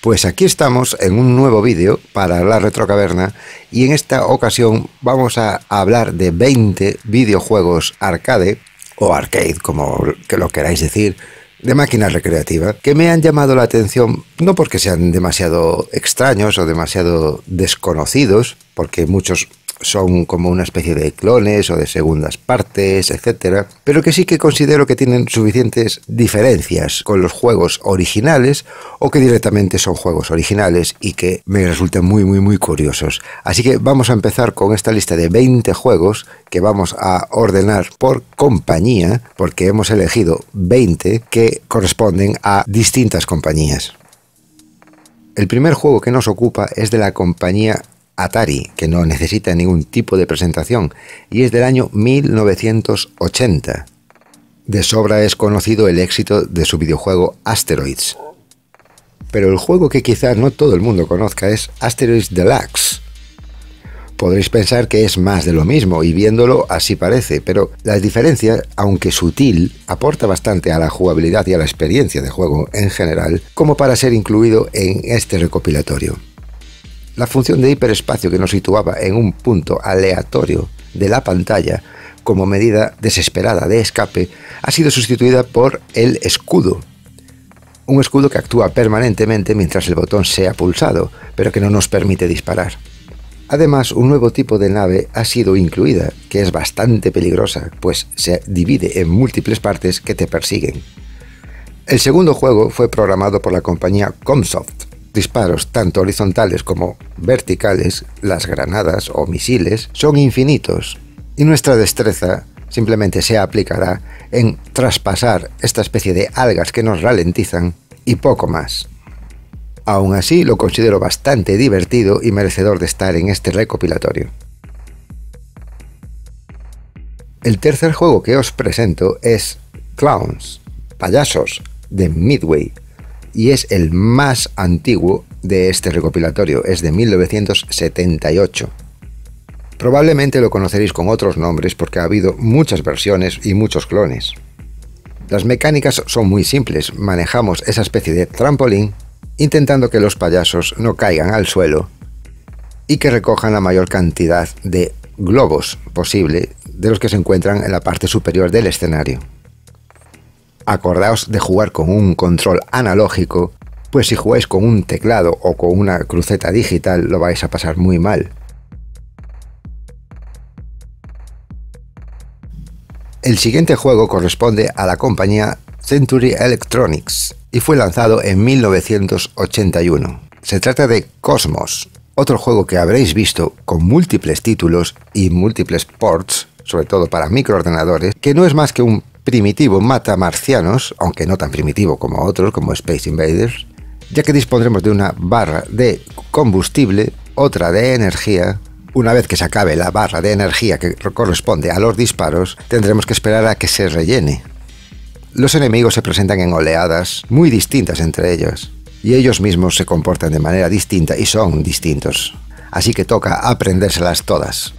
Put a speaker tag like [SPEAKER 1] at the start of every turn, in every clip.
[SPEAKER 1] Pues aquí estamos en un nuevo vídeo para la Retrocaverna y en esta ocasión vamos a hablar de 20 videojuegos arcade o arcade, como que lo queráis decir, de máquina recreativa, que me han llamado la atención no porque sean demasiado extraños o demasiado desconocidos, porque muchos son como una especie de clones o de segundas partes, etcétera, pero que sí que considero que tienen suficientes diferencias con los juegos originales o que directamente son juegos originales y que me resultan muy curiosos. Así que vamos a empezar con esta lista de 20 juegos que vamos a ordenar por compañía, porque hemos elegido 20 que corresponden a distintas compañías. El primer juego que nos ocupa es de la compañía Atari, que no necesita ningún tipo de presentación, y es del año 1980. De sobra es conocido el éxito de su videojuego Asteroids. Pero el juego que quizá no todo el mundo conozca es Asteroids Deluxe. Podréis pensar que es más de lo mismo, y viéndolo así parece, pero la diferencia, aunque sutil, aporta bastante a la jugabilidad y a la experiencia de juego en general, como para ser incluido en este recopilatorio. La función de hiperespacio que nos situaba en un punto aleatorio de la pantalla como medida desesperada de escape ha sido sustituida por el escudo. Un escudo que actúa permanentemente mientras el botón sea pulsado, pero que no nos permite disparar. Además, un nuevo tipo de nave ha sido incluida, que es bastante peligrosa, pues se divide en múltiples partes que te persiguen. El segundo juego fue programado por la compañía Comsoft. Disparos tanto horizontales como verticales, las granadas o misiles, son infinitos y nuestra destreza simplemente se aplicará en traspasar esta especie de algas que nos ralentizan y poco más. Aún así, lo considero bastante divertido y merecedor de estar en este recopilatorio. El tercer juego que os presento es Clowns, Payasos, de Midway, y es el más antiguo de este recopilatorio, es de 1978. Probablemente lo conoceréis con otros nombres porque ha habido muchas versiones y muchos clones. Las mecánicas son muy simples, manejamos esa especie de trampolín intentando que los payasos no caigan al suelo y que recojan la mayor cantidad de globos posible de los que se encuentran en la parte superior del escenario. Acordaos de jugar con un control analógico, pues si jugáis con un teclado o con una cruceta digital lo vais a pasar muy mal. El siguiente juego corresponde a la compañía Century Electronics y fue lanzado en 1981. Se trata de Cosmos, otro juego que habréis visto con múltiples títulos y múltiples ports, sobre todo para microordenadores, que no es más que un primitivo mata marcianos, aunque no tan primitivo como otros, como Space Invaders, ya que dispondremos de una barra de combustible, otra de energía. Una vez que se acabe la barra de energía que corresponde a los disparos, tendremos que esperar a que se rellene. Los enemigos se presentan en oleadas muy distintas entre ellos, y ellos mismos se comportan de manera distinta y son distintos, así que toca aprendérselas todas.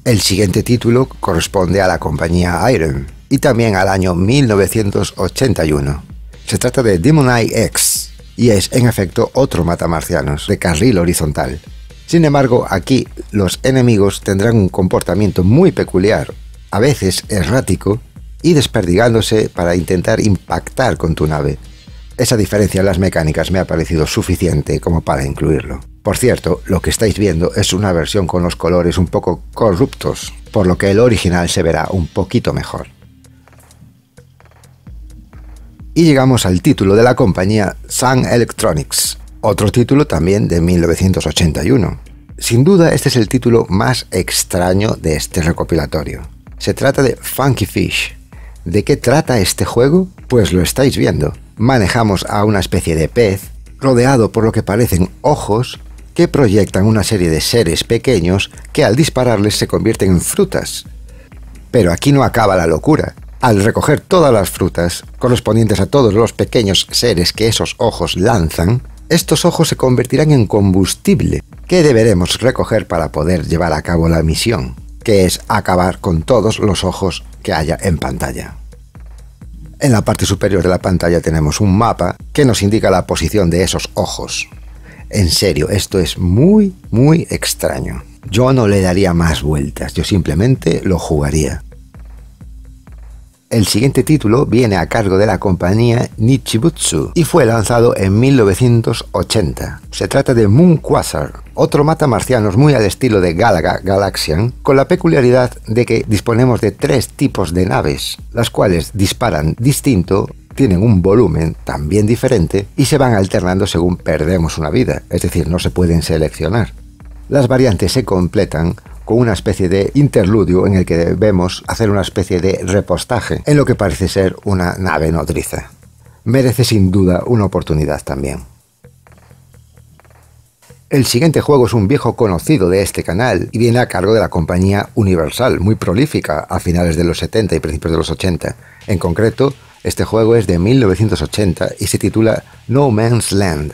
[SPEAKER 1] El siguiente título corresponde a la compañía Iron y también al año 1981. Se trata de Demon Eye X y es en efecto otro matamarcianos de carril horizontal. Sin embargo, aquí los enemigos tendrán un comportamiento muy peculiar, a veces errático y desperdigándose para intentar impactar con tu nave. Esa diferencia en las mecánicas me ha parecido suficiente como para incluirlo. Por cierto, lo que estáis viendo es una versión con los colores un poco corruptos, por lo que el original se verá un poquito mejor. Y llegamos al título de la compañía Sun Electronics, otro título también de 1981. Sin duda este es el título más extraño de este recopilatorio. Se trata de Funky Fish. ¿De qué trata este juego? Pues lo estáis viendo. Manejamos a una especie de pez rodeado por lo que parecen ojos que proyectan una serie de seres pequeños que al dispararles se convierten en frutas. Pero aquí no acaba la locura. Al recoger todas las frutas correspondientes a todos los pequeños seres que esos ojos lanzan, estos ojos se convertirán en combustible que deberemos recoger para poder llevar a cabo la misión, que es acabar con todos los ojos que haya en pantalla. En la parte superior de la pantalla tenemos un mapa que nos indica la posición de esos ojos. En serio, esto es muy extraño. Yo no le daría más vueltas, yo simplemente lo jugaría. El siguiente título viene a cargo de la compañía Nichibutsu y fue lanzado en 1980. Se trata de Moon Quasar, otro matamarcianos muy al estilo de Galaga Galaxian, con la peculiaridad de que disponemos de 3 tipos de naves, las cuales disparan distinto, tienen un volumen también diferente y se van alternando según perdemos una vida, es decir, no se pueden seleccionar. Las variantes se completan con una especie de interludio en el que debemos hacer una especie de repostaje en lo que parece ser una nave nodriza. Merece sin duda una oportunidad también. El siguiente juego es un viejo conocido de este canal y viene a cargo de la compañía Universal, muy prolífica a finales de los 70 y principios de los 80. En concreto, este juego es de 1980 y se titula No Man's Land.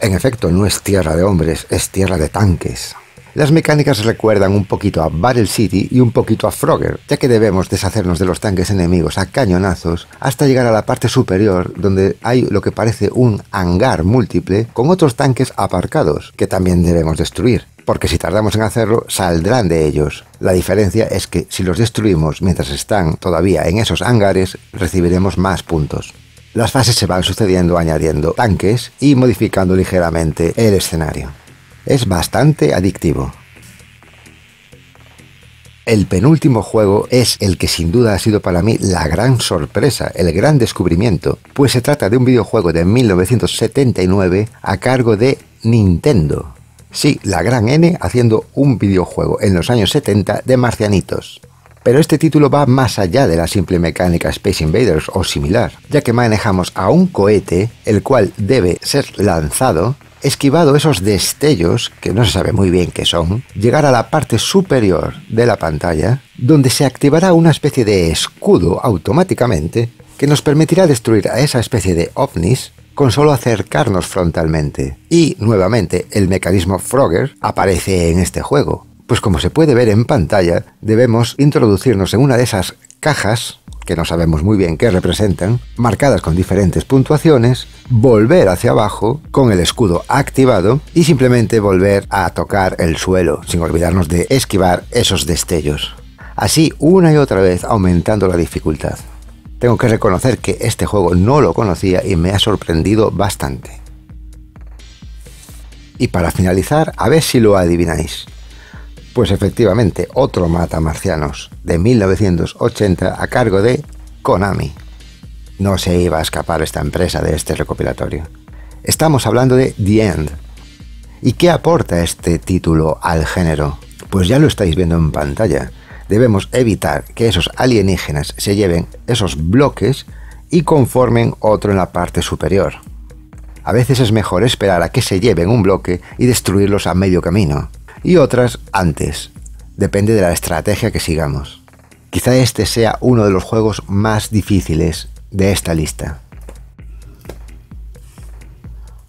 [SPEAKER 1] En efecto, no es tierra de hombres, es tierra de tanques. Las mecánicas recuerdan un poquito a Battle City y un poquito a Frogger, ya que debemos deshacernos de los tanques enemigos a cañonazos hasta llegar a la parte superior donde hay lo que parece un hangar múltiple con otros tanques aparcados que también debemos destruir, porque si tardamos en hacerlo saldrán de ellos. La diferencia es que si los destruimos mientras están todavía en esos hangares recibiremos más puntos. Las fases se van sucediendo añadiendo tanques y modificando ligeramente el escenario. Es bastante adictivo. El penúltimo juego es el que sin duda ha sido para mí la gran sorpresa, el gran descubrimiento, pues se trata de un videojuego de 1979 a cargo de Nintendo. Sí, la gran N haciendo un videojuego en los años 70 de marcianitos. Pero este título va más allá de la simple mecánica Space Invaders o similar, ya que manejamos a un cohete el cual debe ser lanzado, esquivado esos destellos, que no se sabe muy bien qué son, llegar a la parte superior de la pantalla, donde se activará una especie de escudo automáticamente que nos permitirá destruir a esa especie de ovnis con solo acercarnos frontalmente. Y, nuevamente, el mecanismo Frogger aparece en este juego, pues como se puede ver en pantalla, debemos introducirnos en una de esas cajas que no sabemos muy bien qué representan, marcadas con diferentes puntuaciones, volver hacia abajo con el escudo activado y simplemente volver a tocar el suelo, sin olvidarnos de esquivar esos destellos. Así una y otra vez aumentando la dificultad. Tengo que reconocer que este juego no lo conocía y me ha sorprendido bastante. Y para finalizar, a ver si lo adivináis. Pues efectivamente, otro matamarcianos de 1980 a cargo de Konami. No se iba a escapar esta empresa de este recopilatorio. Estamos hablando de The End. ¿Y qué aporta este título al género? Pues ya lo estáis viendo en pantalla. Debemos evitar que esos alienígenas se lleven esos bloques y conformen otro en la parte superior. A veces es mejor esperar a que se lleven un bloque y destruirlos a medio camino. Y otras antes. Depende de la estrategia que sigamos. Quizá este sea uno de los juegos más difíciles de esta lista.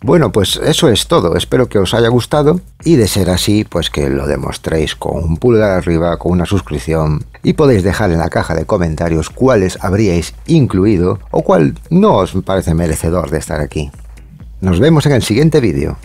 [SPEAKER 1] Bueno, pues eso es todo. Espero que os haya gustado y de ser así, pues que lo demostréis con un pulgar arriba, con una suscripción y podéis dejar en la caja de comentarios cuáles habríais incluido o cuál no os parece merecedor de estar aquí. Nos vemos en el siguiente vídeo.